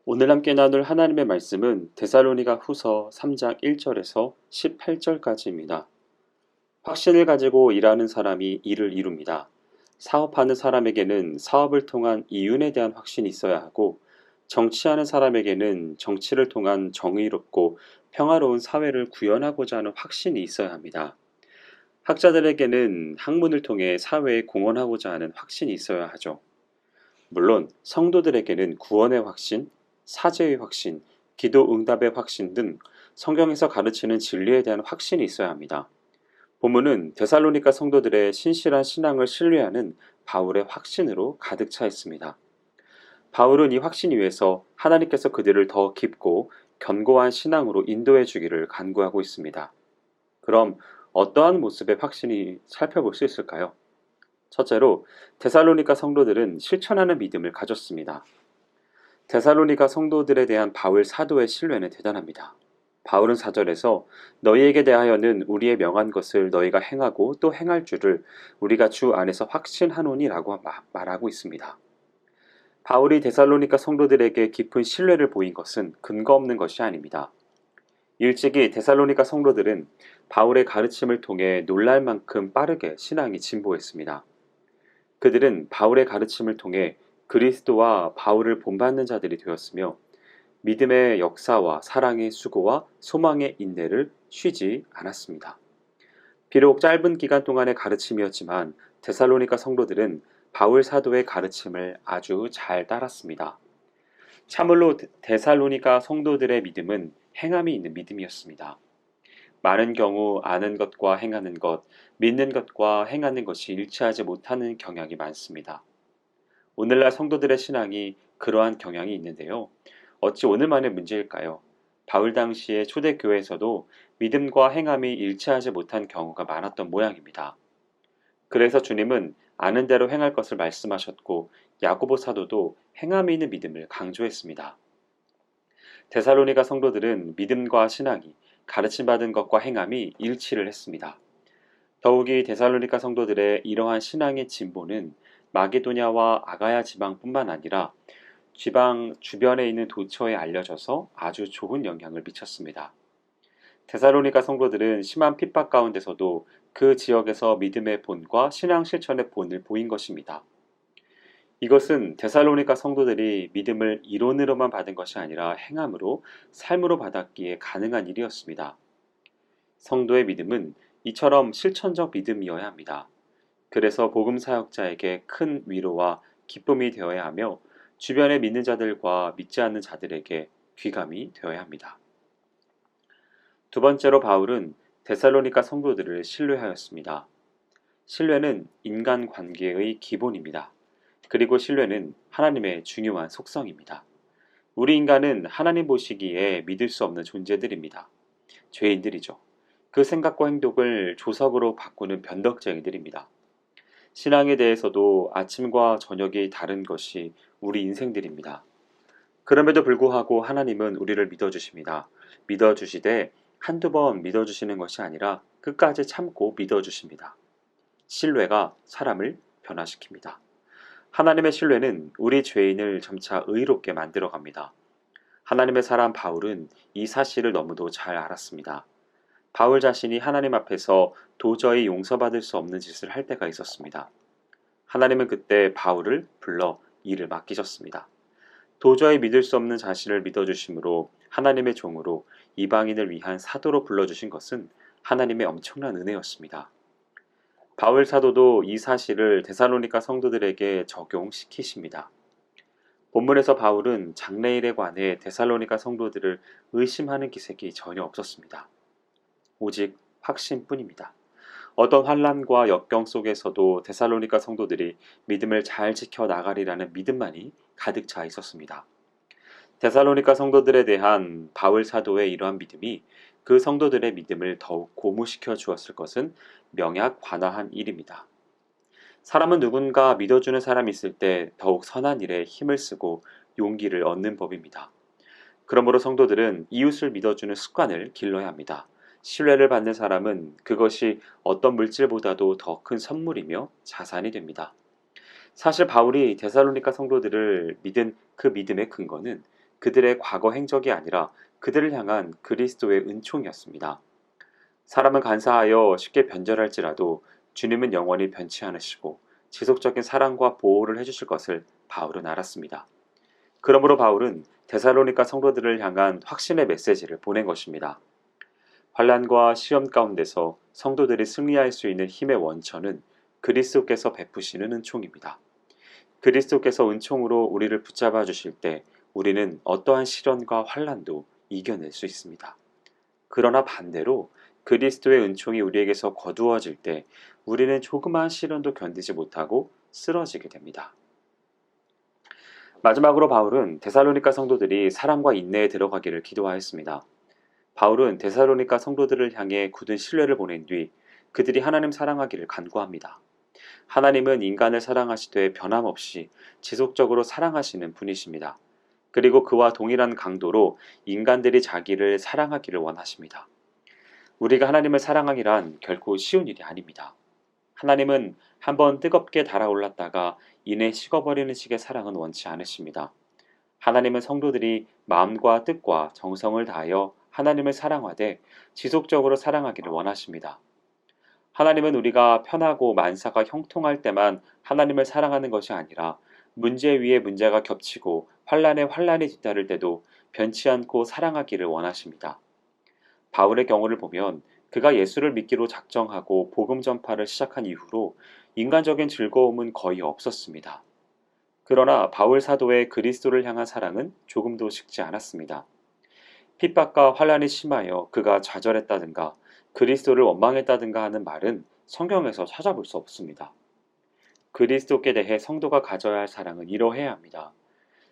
오늘 함께 나눌 하나님의 말씀은 데살로니가 후서 3장 1절에서 18절까지입니다. 확신을 가지고 일하는 사람이 일을 이룹니다. 사업하는 사람에게는 사업을 통한 이윤에 대한 확신이 있어야 하고, 정치하는 사람에게는 정치를 통한 정의롭고 평화로운 사회를 구현하고자 하는 확신이 있어야 합니다. 학자들에게는 학문을 통해 사회에 공헌하고자 하는 확신이 있어야 하죠. 물론 성도들에게는 구원의 확신, 사죄의 확신, 기도 응답의 확신 등 성경에서 가르치는 진리에 대한 확신이 있어야 합니다. 본문은 데살로니가 성도들의 신실한 신앙을 신뢰하는 바울의 확신으로 가득 차 있습니다. 바울은 이 확신 위에서 하나님께서 그들을 더 깊고 견고한 신앙으로 인도해 주기를 간구하고 있습니다. 그럼 어떠한 모습의 확신이 살펴볼 수 있을까요? 첫째로 데살로니가 성도들은 실천하는 믿음을 가졌습니다. 데살로니가 성도들에 대한 바울 사도의 신뢰는 대단합니다. 바울은 4절에서 너희에게 대하여는 우리의 명한 것을 너희가 행하고 또 행할 줄을 우리가 주 안에서 확신하노니라고 말하고 있습니다. 바울이 데살로니가 성도들에게 깊은 신뢰를 보인 것은 근거 없는 것이 아닙니다. 일찍이 데살로니가 성도들은 바울의 가르침을 통해 놀랄 만큼 빠르게 신앙이 진보했습니다. 그들은 바울의 가르침을 통해 그리스도와 바울을 본받는 자들이 되었으며, 믿음의 역사와 사랑의 수고와 소망의 인내를 쉬지 않았습니다. 비록 짧은 기간 동안의 가르침이었지만 데살로니가 성도들은 바울 사도의 가르침을 아주 잘 따랐습니다. 참으로 데살로니가 성도들의 믿음은 행함이 있는 믿음이었습니다. 많은 경우 아는 것과 행하는 것, 믿는 것과 행하는 것이 일치하지 못하는 경향이 많습니다. 오늘날 성도들의 신앙이 그러한 경향이 있는데요. 어찌 오늘만의 문제일까요? 바울 당시의 초대교회에서도 믿음과 행함이 일치하지 못한 경우가 많았던 모양입니다. 그래서 주님은 아는 대로 행할 것을 말씀하셨고, 야고보 사도도 행함이 있는 믿음을 강조했습니다. 데살로니가 성도들은 믿음과 신앙이 가르침받은 것과 행함이 일치를 했습니다. 더욱이 데살로니가 성도들의 이러한 신앙의 진보는 마게도냐와 아가야 지방뿐만 아니라 지방 주변에 있는 도처에 알려져서 아주 좋은 영향을 미쳤습니다. 데살로니가 성도들은 심한 핍박 가운데서도 그 지역에서 믿음의 본과 신앙 실천의 본을 보인 것입니다. 이것은 데살로니가 성도들이 믿음을 이론으로만 받은 것이 아니라 행함으로, 삶으로 받았기에 가능한 일이었습니다. 성도의 믿음은 이처럼 실천적 믿음이어야 합니다. 그래서 복음 사역자에게 큰 위로와 기쁨이 되어야 하며, 주변의 믿는 자들과 믿지 않는 자들에게 귀감이 되어야 합니다. 두 번째로 바울은 데살로니가 성도들을 신뢰하였습니다. 신뢰는 인간관계의 기본입니다. 그리고 신뢰는 하나님의 중요한 속성입니다. 우리 인간은 하나님 보시기에 믿을 수 없는 존재들입니다. 죄인들이죠. 그 생각과 행동을 조석으로 바꾸는 변덕쟁이들입니다. 신앙에 대해서도 아침과 저녁이 다른 것이 우리 인생들입니다. 그럼에도 불구하고 하나님은 우리를 믿어주십니다. 믿어주시되 한두 번 믿어주시는 것이 아니라 끝까지 참고 믿어주십니다. 신뢰가 사람을 변화시킵니다. 하나님의 신뢰는 우리 죄인을 점차 의롭게 만들어갑니다. 하나님의 사람 바울은 이 사실을 너무도 잘 알았습니다. 바울 자신이 하나님 앞에서 도저히 용서받을 수 없는 짓을 할 때가 있었습니다. 하나님은 그때 바울을 불러 일을 맡기셨습니다. 도저히 믿을 수 없는 자신을 믿어주심으로 하나님의 종으로 이방인을 위한 사도로 불러주신 것은 하나님의 엄청난 은혜였습니다. 바울 사도도 이 사실을 데살로니가 성도들에게 적용시키십니다. 본문에서 바울은 장래일에 관해 데살로니가 성도들을 의심하는 기색이 전혀 없었습니다. 오직 확신뿐입니다. 어떤 환난과 역경 속에서도 데살로니가 성도들이 믿음을 잘 지켜 나가리라는 믿음만이 가득 차 있었습니다. 데살로니가 성도들에 대한 바울 사도의 이러한 믿음이 그 성도들의 믿음을 더욱 고무시켜 주었을 것은 명약관화한 일입니다. 사람은 누군가 믿어주는 사람이 있을 때 더욱 선한 일에 힘을 쓰고 용기를 얻는 법입니다. 그러므로 성도들은 이웃을 믿어주는 습관을 길러야 합니다. 신뢰를 받는 사람은 그것이 어떤 물질보다도 더 큰 선물이며 자산이 됩니다. 사실 바울이 데살로니가 성도들을 믿은 그 믿음의 근거는 그들의 과거 행적이 아니라 그들을 향한 그리스도의 은총이었습니다. 사람은 간사하여 쉽게 변절할지라도 주님은 영원히 변치 않으시고 지속적인 사랑과 보호를 해주실 것을 바울은 알았습니다. 그러므로 바울은 데살로니가 성도들을 향한 확신의 메시지를 보낸 것입니다. 환난과 시험 가운데서 성도들이 승리할 수 있는 힘의 원천은 그리스도께서 베푸시는 은총입니다. 그리스도께서 은총으로 우리를 붙잡아 주실 때 우리는 어떠한 시련과 환난도 이겨낼 수 있습니다. 그러나 반대로 그리스도의 은총이 우리에게서 거두어질 때 우리는 조그마한 시련도 견디지 못하고 쓰러지게 됩니다. 마지막으로 바울은 데살로니가 성도들이 사랑과 인내에 들어가기를 기도하였습니다. 바울은 데살로니가 성도들을 향해 굳은 신뢰를 보낸 뒤 그들이 하나님 사랑하기를 간구합니다. 하나님은 인간을 사랑하시되 변함없이 지속적으로 사랑하시는 분이십니다. 그리고 그와 동일한 강도로 인간들이 자기를 사랑하기를 원하십니다. 우리가 하나님을 사랑하기란 결코 쉬운 일이 아닙니다. 하나님은 한번 뜨겁게 달아올랐다가 이내 식어버리는 식의 사랑은 원치 않으십니다. 하나님은 성도들이 마음과 뜻과 정성을 다하여 하나님을 사랑하되 지속적으로 사랑하기를 원하십니다. 하나님은 우리가 편하고 만사가 형통할 때만 하나님을 사랑하는 것이 아니라 문제 위에 문제가 겹치고 환난에 환난이 뒤따를 때도 변치 않고 사랑하기를 원하십니다. 바울의 경우를 보면 그가 예수를 믿기로 작정하고 복음 전파를 시작한 이후로 인간적인 즐거움은 거의 없었습니다. 그러나 바울 사도의 그리스도를 향한 사랑은 조금도 식지 않았습니다. 핍박과 환난이 심하여 그가 좌절했다든가 그리스도를 원망했다든가 하는 말은 성경에서 찾아볼 수 없습니다. 그리스도께 대해 성도가 가져야 할 사랑은 이러해야 합니다.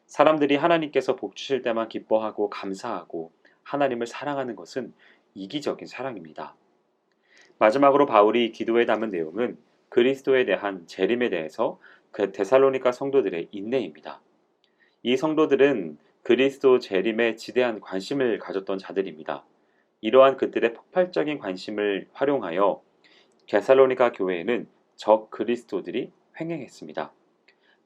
사람들이 하나님께서 복 주실 때만 기뻐하고 감사하고 하나님을 사랑하는 것은 이기적인 사랑입니다. 마지막으로 바울이 기도에 담은 내용은 그리스도에 대한 재림에 대해서 그 데살로니가 성도들의 인내입니다. 이 성도들은 그리스도 재림에 지대한 관심을 가졌던 자들입니다. 이러한 그들의 폭발적인 관심을 활용하여 데살로니가 교회에는 적 그리스도들이 횡행했습니다.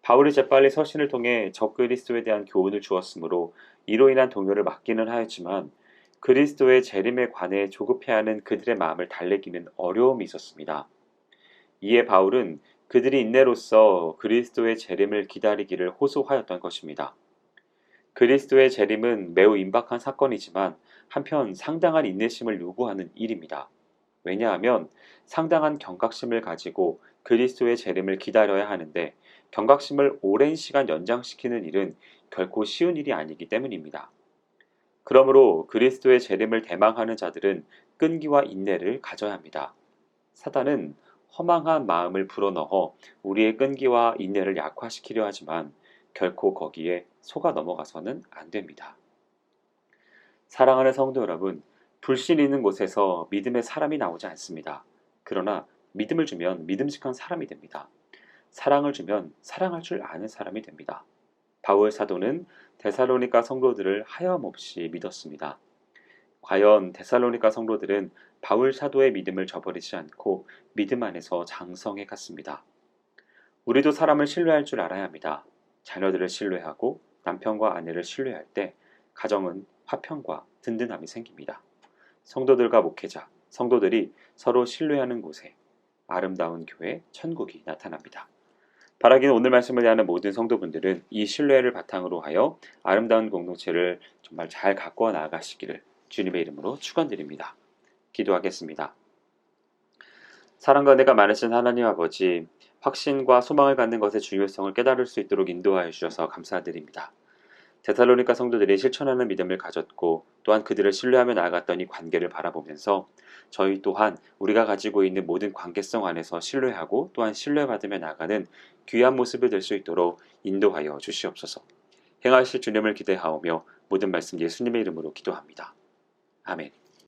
바울이 재빨리 서신을 통해 적 그리스도에 대한 교훈을 주었으므로 이로 인한 동요를 막기는 하였지만 그리스도의 재림에 관해 조급해하는 그들의 마음을 달래기는 어려움이 있었습니다. 이에 바울은 그들이 인내로써 그리스도의 재림을 기다리기를 호소하였던 것입니다. 그리스도의 재림은 매우 임박한 사건이지만 한편 상당한 인내심을 요구하는 일입니다. 왜냐하면 상당한 경각심을 가지고 그리스도의 재림을 기다려야 하는데 경각심을 오랜 시간 연장시키는 일은 결코 쉬운 일이 아니기 때문입니다. 그러므로 그리스도의 재림을 대망하는 자들은 끈기와 인내를 가져야 합니다. 사단은 허망한 마음을 불어넣어 우리의 끈기와 인내를 약화시키려 하지만 결코 거기에 속아 넘어가서는 안 됩니다. 사랑하는 성도 여러분, 불신 있는 곳에서 믿음의 사람이 나오지 않습니다. 그러나 믿음을 주면 믿음직한 사람이 됩니다. 사랑을 주면 사랑할 줄 아는 사람이 됩니다. 바울 사도는 데살로니가 성도들을 하염없이 믿었습니다. 과연 데살로니가 성도들은 바울 사도의 믿음을 저버리지 않고 믿음 안에서 장성해 갔습니다. 우리도 사람을 신뢰할 줄 알아야 합니다. 자녀들을 신뢰하고 남편과 아내를 신뢰할 때 가정은 화평과 든든함이 생깁니다. 성도들과 목회자, 성도들이 서로 신뢰하는 곳에 아름다운 교회, 천국이 나타납니다. 바라기는 오늘 말씀을 대하는 모든 성도분들은 이 신뢰를 바탕으로 하여 아름다운 공동체를 정말 잘 가꾸어 나아가시기를 주님의 이름으로 축원드립니다. 기도하겠습니다. 사랑과 은혜가 많으신 하나님 아버지, 확신과 소망을 갖는 것의 중요성을 깨달을 수 있도록 인도하여 주셔서 감사드립니다. 데살로니가 성도들이 실천하는 믿음을 가졌고 또한 그들을 신뢰하며 나아갔던 이 관계를 바라보면서 저희 또한 우리가 가지고 있는 모든 관계성 안에서 신뢰하고 또한 신뢰받으며 나아가는 귀한 모습을 될 수 있도록 인도하여 주시옵소서. 행하실 주님을 기대하오며 모든 말씀 예수님의 이름으로 기도합니다. 아멘.